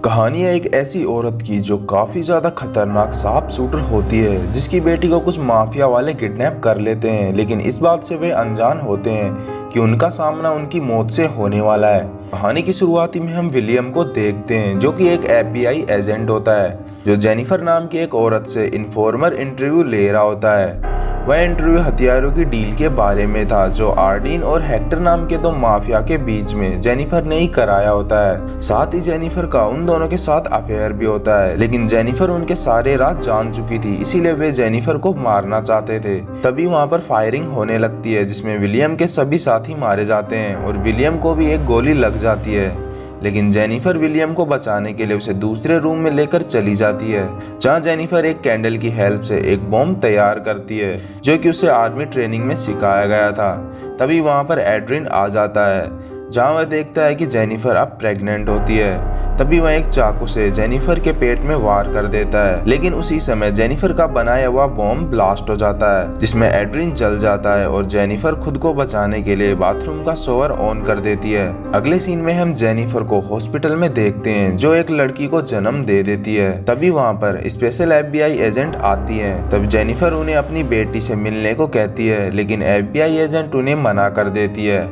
कहानी है एक ऐसी औरत की जो काफी ज्यादा खतरनाक सांप शूटर होती है, जिसकी बेटी को कुछ माफिया वाले किडनैप कर लेते हैं। लेकिन इस बात से वे अनजान होते हैं कि उनका सामना उनकी मौत से होने वाला है। कहानी की शुरुआती में हम विलियम को देखते हैं, जो कि एक FBI एजेंट होता है, जो जेनिफर नाम की एक औरत से इन्फॉर्मर इंटरव्यू ले रहा होता है। वह इंटरव्यू हथियारों की डील के बारे में था, जो आर्डीन और हेक्टर नाम के दो माफिया के बीच में जेनिफर ने ही कराया होता है। साथ ही जेनिफर का उन दोनों के साथ अफेयर भी होता है, लेकिन जेनिफर उनके सारे राज जान चुकी थी, इसीलिए वे जेनिफर को मारना चाहते थे। तभी वहां पर फायरिंग होने लगती है, जिसमें विलियम के सभी साथी मारे जाते हैं और विलियम को भी एक गोली लग जाती है। लेकिन जेनिफर विलियम को बचाने के लिए उसे दूसरे रूम में लेकर चली जाती है, जहां जेनिफर एक कैंडल की हेल्प से एक बॉम्ब तैयार करती है, जो कि उसे आर्मी ट्रेनिंग में सिखाया गया था। तभी वहां पर एड्रिन आ जाता है, जहां वह देखता है कि जेनिफर अब प्रेग्नेंट होती है। तभी वह एक चाकू से जेनिफर के पेट में वार कर देता है, लेकिन उसी समय जेनिफर का बनाया हुआ बॉम्ब ब्लास्ट हो जाता है, जिसमें एड्रिन जल जाता है और जेनिफर खुद को बचाने के लिए बाथरूम का शॉवर ऑन कर देती है। अगले सीन में हम जेनिफर को हॉस्पिटल में देखते हैं, जो एक लड़की को जन्म दे देती है। तभी वहाँ पर स्पेशल FBI एजेंट आती है। तब जेनिफर उन्हें अपनी बेटी से मिलने को कहती है, लेकिन FBI एजेंट उन्हें मना कर देती है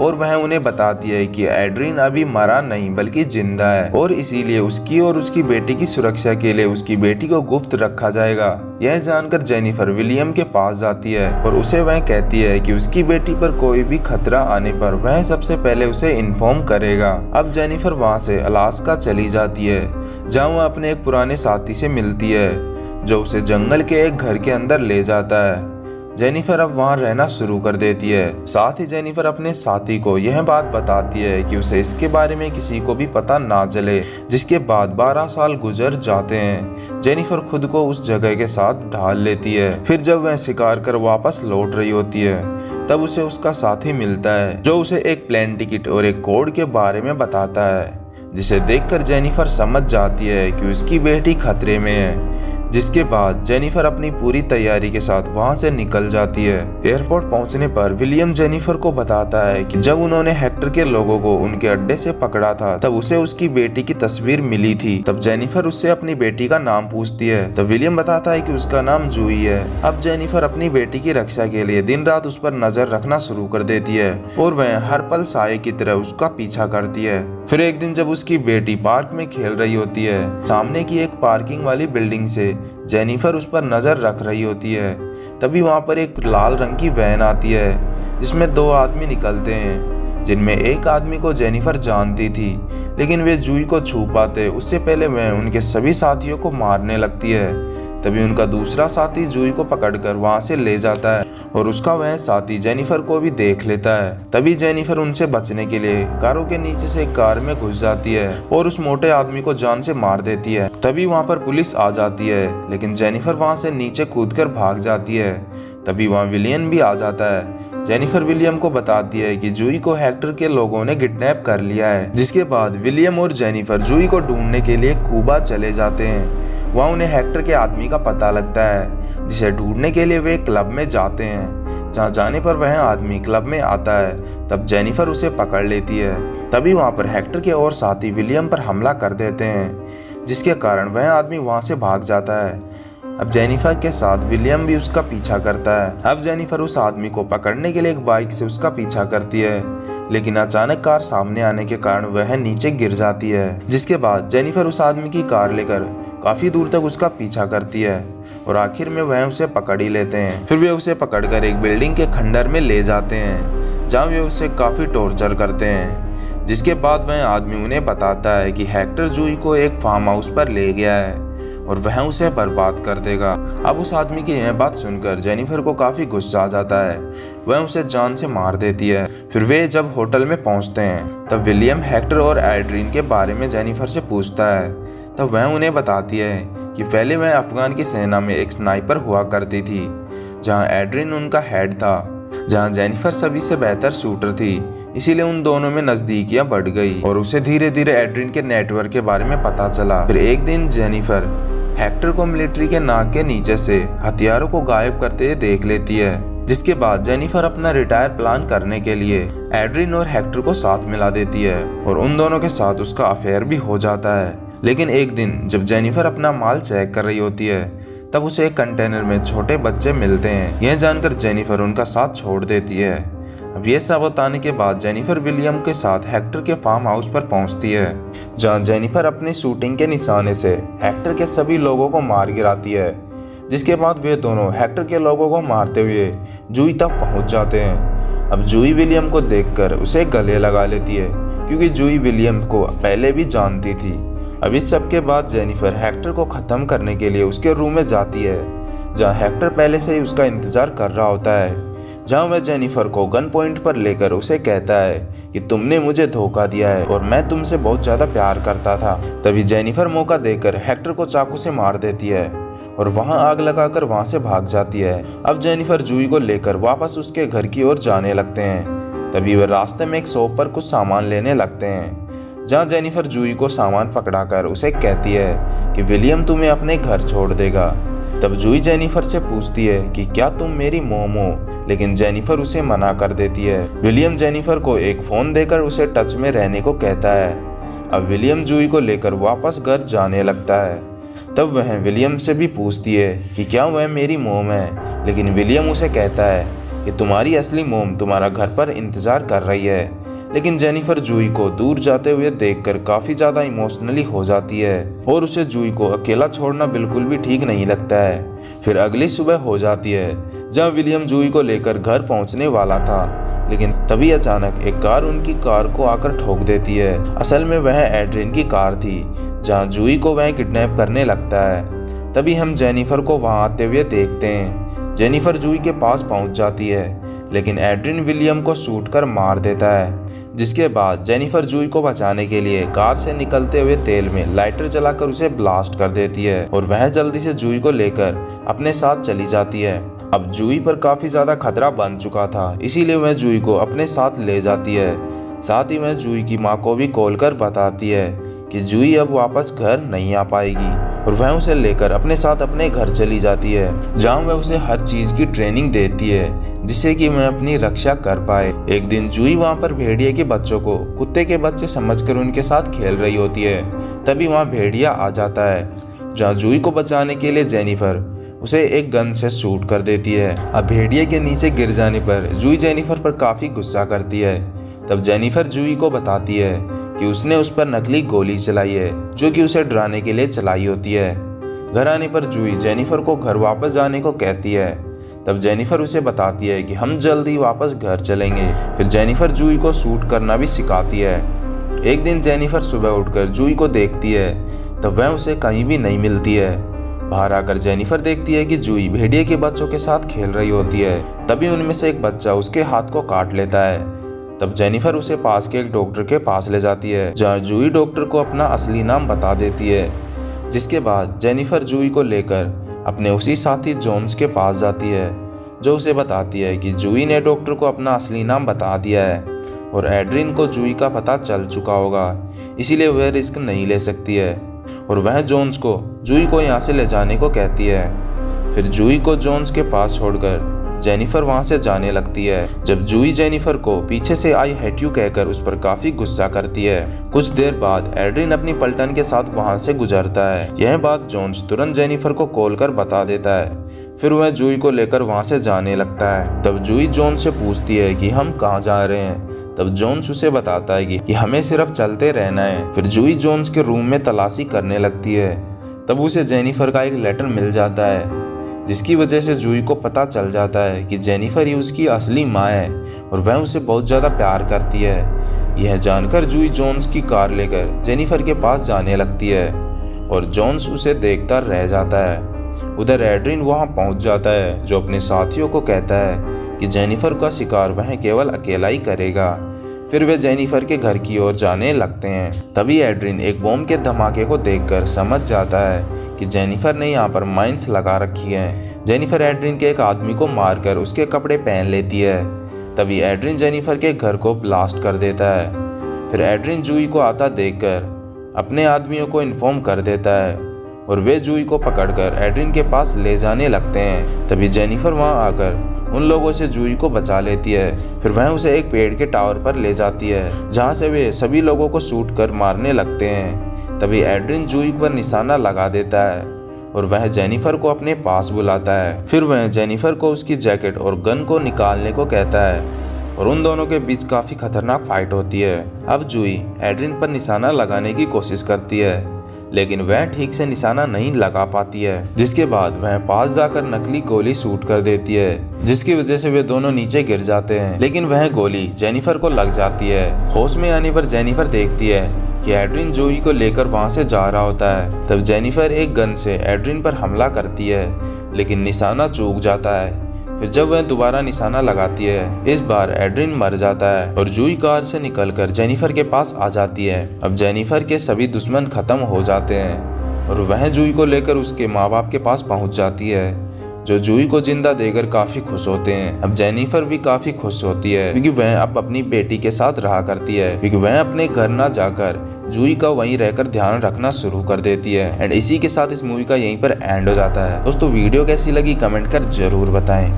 और वह उन्हें बताती है कि एड्रिन अभी मरा नहीं बल्कि जिंदा है, और इसीलिए उसकी और उसकी बेटी की सुरक्षा के लिए उसकी बेटी को गुप्त रखा जाएगा। यह जानकर जेनिफर विलियम के पास जाती है और उसे वह कहती है कि उसकी बेटी पर कोई भी खतरा आने पर वह सबसे पहले उसे इन्फॉर्म करेगा। अब जेनिफर वहां से अलास्का चली जाती है, जहाँ वह अपने एक पुराने साथी से मिलती है, जो उसे जंगल के एक घर के अंदर ले जाता है। जेनिफर अब वहां रहना शुरू कर देती है। साथ ही जेनिफर अपने साथी को यह बात बताती है कि उसे इसके बारे में किसी को भी पता ना चले, जिसके बाद 12 साल गुजर जाते हैं। जेनिफर खुद को उस जगह के साथ ढाल लेती है। फिर जब वह शिकार कर वापस लौट रही होती है, तब उसे उसका साथी मिलता है, जो उसे एक प्लेन टिकट और एक कोड के बारे में बताता है, जिसे देखकर जेनिफर समझ जाती है कि उसकी बेटी खतरे में है। जिसके बाद जेनिफर अपनी पूरी तैयारी के साथ वहां से निकल जाती है। एयरपोर्ट पहुंचने पर विलियम जेनिफर को बताता है कि जब उन्होंने हेक्टर के लोगों को उनके अड्डे से पकड़ा था, तब उसे उसकी बेटी की तस्वीर मिली थी। तब जेनिफर उससे अपनी बेटी का नाम पूछती है। तब विलियम बताता है कि उसका नाम जूही है। अब जेनिफर अपनी बेटी की रक्षा के लिए दिन रात उस पर नजर रखना शुरू कर देती है और वह हर पल साये की तरह उसका पीछा करती है। फिर एक दिन जब उसकी बेटी पार्क में खेल रही होती है, सामने की एक पार्किंग वाली बिल्डिंग से जेनिफर उस पर नजर रख रही होती है। तभी वहां पर एक लाल रंग की वैन आती है, जिसमें 2 आदमी निकलते हैं, जिनमें एक आदमी को जेनिफर जानती थी, लेकिन वे जूही को छू पाते उससे पहले वह उनके सभी साथियों को मारने लगती है। तभी उनका दूसरा साथी जूही को पकड़कर वहां से ले जाता है और उसका वह साथी जेनिफर को भी देख लेता है। तभी जेनिफर उनसे बचने के लिए कारों के नीचे से एक कार में घुस जाती है और उस मोटे आदमी को जान से मार देती है। तभी वहां पर पुलिस आ जाती है, लेकिन जेनिफर वहां से नीचे कूदकर भाग जाती है। तभी वहां विलियम भी आ जाता है। जेनिफर विलियम को बताती है कि जूही को हेक्टर के लोगों ने किडनैप कर लिया है। जिसके बाद विलियम और जेनिफर जूही को ढूंढने के लिए कूबा चले जाते हैं। वहाँ उन्हें हेक्टर के आदमी का पता लगता है, जिसे ढूंढने के लिए वे क्लब में जाते हैं। जहाँ जाने पर वह आदमी क्लब में आता है, तब जेनिफर उसे पकड़ लेती है। तभी वहाँ पर हेक्टर के और साथी विलियम पर हमला कर देते हैं, जिसके कारण वह आदमी वहाँ से भाग जाता है। अब जेनिफर के साथ विलियम भी उसका पीछा करता है। अब जेनिफर उस आदमी को पकड़ने के लिए एक बाइक से उसका पीछा करती है, लेकिन अचानक कार सामने आने के कारण वह नीचे गिर जाती है। जिसके बाद जेनिफर उस आदमी की कार लेकर काफी दूर तक उसका पीछा करती है और आखिर में वह उसे पकड़ ही लेते हैं। फिर वे उसे पकड़कर एक बिल्डिंग के खंडर में ले जाते हैं, जहाँ वे उसे काफी टॉर्चर करते हैं। जिसके बाद वह आदमी उन्हें बताता है कि हेक्टर जूही को एक फार्म हाउस पर ले गया है और वह उसे बर्बाद कर देगा। अब उस आदमी की यह बात सुनकर जेनिफर को काफी गुस्सा आ जाता है। वह उसे जान से मार देती है। फिर वे जब होटल में पहुंचते हैं, तब विलियम हेक्टर और एड्रिन के बारे में जेनिफर से पूछता है। तब वह उन्हें बताती है कि पहले वह अफगान की सेना में एक स्नाइपर हुआ करती थी, जहां एड्रिन उनका हेड था। जहां जेनिफर सभी से बेहतर शूटर थी, इसीलिए उन दोनों में नजदीकियां बढ़ गई और उसे धीरे धीरे एड्रिन के नेटवर्क के बारे में पता चला। फिर एक दिन जेनिफर हेक्टर को मिलिट्री के नाक के नीचे से हथियारों को गायब करते हुए देख लेती है। जिसके बाद जेनिफर अपना रिटायर प्लान करने के लिए एड्रिन और हेक्टर को साथ मिला देती है और उन दोनों के साथ उसका अफेयर भी हो जाता है। लेकिन एक दिन जब जेनिफर अपना माल चेक कर रही होती है तब उसे एक कंटेनर में छोटे बच्चे मिलते हैं। यह जानकर जेनिफर उनका साथ छोड़ देती है। अब ये सब बताने के बाद जेनिफर विलियम के साथ हेक्टर के फार्म हाउस पर पहुंचती है, जहां जेनिफर अपनी शूटिंग के निशाने से हेक्टर के सभी लोगों को मार गिराती है। जिसके बाद वे दोनों हेक्टर के लोगों को मारते हुए जूई तक पहुंच जाते हैं। अब जूई विलियम को देखकर उसे गले लगा लेती है, क्योंकि जूई विलियम को पहले भी जानती थी। अब इस सब के बाद जेनिफर हेक्टर को ख़त्म करने के लिए उसके रूम में जाती है, जहां हेक्टर पहले से ही उसका इंतज़ार कर रहा होता है। जहां वह जेनिफर को गन पॉइंट पर लेकर उसे कहता है कि तुमने मुझे धोखा दिया है और मैं तुमसे बहुत ज़्यादा प्यार करता था। तभी जेनिफर मौका देकर हेक्टर को चाकू से मार देती है और वहां आग लगाकर वहां से भाग जाती है। अब जेनिफर जूई को लेकर वापस उसके घर की ओर जाने लगते हैं। तभी वह रास्ते में एक शॉप पर कुछ सामान लेने लगते हैं, जहां जेनिफर जूई को सामान पकड़ाकर उसे कहती है कि विलियम तुम्हें अपने घर छोड़ देगा। तब जूई जेनिफर से पूछती है कि क्या तुम मेरी मॉम हो, लेकिन जेनिफर उसे मना कर देती है। विलियम जेनिफर को एक फ़ोन देकर उसे टच में रहने को कहता है। अब विलियम जूई को लेकर वापस घर जाने लगता है। तब वह विलियम से भी पूछती है कि क्या वह मेरी मॉम है, लेकिन विलियम उसे कहता है कि तुम्हारी असली मॉम तुम्हारा घर पर इंतज़ार कर रही है। लेकिन जेनिफर जूई को दूर जाते हुए देखकर काफ़ी ज़्यादा इमोशनली हो जाती है और उसे जूई को अकेला छोड़ना बिल्कुल भी ठीक नहीं लगता है। फिर अगली सुबह हो जाती है, जहां विलियम जूई को लेकर घर पहुंचने वाला था, लेकिन तभी अचानक एक कार उनकी कार को आकर ठोक देती है। असल में वह एड्रिन की कार थी, जहां जूई को वह किडनैप करने लगता है। तभी हम जेनिफर को वहां आते हुए देखते हैं। जेनिफर जूई के पास पहुंच जाती है, लेकिन एड्रिन विलियम को शूट कर मार देता है। जिसके बाद जेनिफर जूई को बचाने के लिए कार से निकलते हुए तेल में लाइटर जलाकर उसे ब्लास्ट कर देती है और वह जल्दी से जूई को लेकर अपने साथ चली जाती है। अब जूई पर काफ़ी ज़्यादा खतरा बन चुका था, इसीलिए वह जूई को अपने साथ ले जाती है। साथ ही वह जूई की माँ को भी कॉल कर बताती है कि जूई अब वापस घर नहीं आ पाएगी और वह उसे लेकर अपने साथ अपने घर चली जाती है, जहां वह उसे हर चीज़ की ट्रेनिंग देती है जिससे कि वह अपनी रक्षा कर पाए। एक दिन जूई वहां पर भेड़िए के बच्चों को कुत्ते के बच्चे समझकर उनके साथ खेल रही होती है। तभी वहां भेड़िया आ जाता है, जहां जूई को बचाने के लिए जेनिफर उसे एक गन से शूट कर देती है। अब भेड़िए के नीचे गिर जाने पर जूई जेनिफर पर काफ़ी गुस्सा करती है। तब जेनिफर जूई को बताती है कि उसने उस पर नकली गोली चलाई है, जो कि उसे डराने के लिए चलाई होती है। घर आने पर जूई जेनिफर को घर वापस जाने को कहती है। तब जेनिफर उसे बताती है कि हम जल्दी वापस घर चलेंगे। फिर जेनिफर जूई को शूट करना भी सिखाती है। एक दिन जेनिफर सुबह उठकर जूई को देखती है, तब वह उसे कहीं भी नहीं मिलती है। बाहर आकर जेनिफर देखती है कि जूई भेड़िए के बच्चों के साथ खेल रही होती है। तभी उनमें से एक बच्चा उसके हाथ को काट लेता है। तब जेनिफर उसे पास के एक डॉक्टर के पास ले जाती है, जहाँ जूई डॉक्टर को अपना असली नाम बता देती है। जिसके बाद जेनिफर जूई को लेकर अपने उसी साथी जोन्स के पास जाती है, जो उसे बताती है कि जूई ने डॉक्टर को अपना असली नाम बता दिया है और एड्रिन को जूई का पता चल चुका होगा, इसीलिए वह रिस्क नहीं ले सकती है और वह जोन्स को जूई को यहाँ से ले जाने को कहती है। फिर जूई को जोन्स के पास छोड़कर जेनिफर वहां से जाने लगती है। जब जूई जेनिफर को पीछे से आई हेट यू कहकर उस पर काफी गुस्सा करती है। कुछ देर बाद एड्रिन अपनी पलटन के साथ वहां से गुजरता है। यह बात जोन्स तुरंत जेनिफर को कॉल कर बता देता है। फिर वह जूई को लेकर वहां से जाने लगता है। तब जूई जोन्स से पूछती है कि हम कहाँ जा रहे हैं। तब जोन्स उसे बताता है कि हमें सिर्फ चलते रहना है। फिर जूई जोन्स के रूम में तलाशी करने लगती है। तब उसे जेनिफर का एक लेटर मिल जाता है, जिसकी वजह से जूई को पता चल जाता है कि जेनिफर ही उसकी असली माँ है और वह उसे बहुत ज़्यादा प्यार करती है। यह जानकर जूई जोन्स की कार लेकर जेनिफर के पास जाने लगती है और जोन्स उसे देखता रह जाता है। उधर एड्रिन वहां पहुंच जाता है, जो अपने साथियों को कहता है कि जेनिफर का शिकार वह केवल अकेला ही करेगा। फिर वे जेनिफर के घर की ओर जाने लगते हैं। तभी एड्रिन एक बॉम्ब के धमाके को देखकर समझ जाता है कि जेनिफर ने यहाँ पर माइंस लगा रखी है। जेनिफर एड्रिन के एक आदमी को मारकर उसके कपड़े पहन लेती है। तभी एड्रिन जेनिफर के घर को ब्लास्ट कर देता है। फिर एड्रिन जूई को आता देखकर अपने आदमियों को इन्फॉर्म कर देता है और वे जूई को पकड़कर एड्रिन के पास ले जाने लगते हैं। तभी जेनिफर वहां आकर उन लोगों से जूई को बचा लेती है। फिर वह उसे एक पेड़ के टावर पर ले जाती है, जहां से वे सभी लोगों को शूट कर मारने लगते हैं। तभी एड्रिन जूही पर निशाना लगा देता है और वह जेनिफर को अपने पास बुलाता है। फिर वह जेनिफर को उसकी जैकेट और गन को निकालने को कहता है और उन दोनों के बीच काफी खतरनाक फाइट होती है। अब जूही एड्रिन पर निशाना लगाने की कोशिश करती है, लेकिन वह ठीक से निशाना नहीं लगा पाती है, जिसके बाद वह पास जाकर नकली गोली शूट कर देती है, जिसकी वजह से वे दोनों नीचे गिर जाते हैं। लेकिन वह गोली जेनिफर को लग जाती है। होश में आने पर जेनिफर देखती है कि एड्रिन जूही को लेकर वहां से जा रहा होता है। तब जेनिफर एक गन से एड्रिन पर हमला करती है, लेकिन निशाना चूक जाता है। फिर जब वह दोबारा निशाना लगाती है, इस बार एड्रिन मर जाता है और जूही कार से निकलकर जेनिफर के पास आ जाती है। अब जेनिफर के सभी दुश्मन खत्म हो जाते हैं और वह जूही को लेकर उसके माँ बाप के पास पहुंच जाती है, जो जूही को जिंदा देकर काफी खुश होते हैं। अब जेनिफर भी काफी खुश होती है क्योंकि वह अब अपनी बेटी के साथ रहा करती है, क्योंकि वह अपने घर ना जाकर जूही का वहीं रहकर ध्यान रखना शुरू कर देती है। एंड इसी के साथ इस मूवी का यहीं पर एंड हो जाता है। दोस्तों वीडियो कैसी लगी कमेंट कर जरूर बताएं।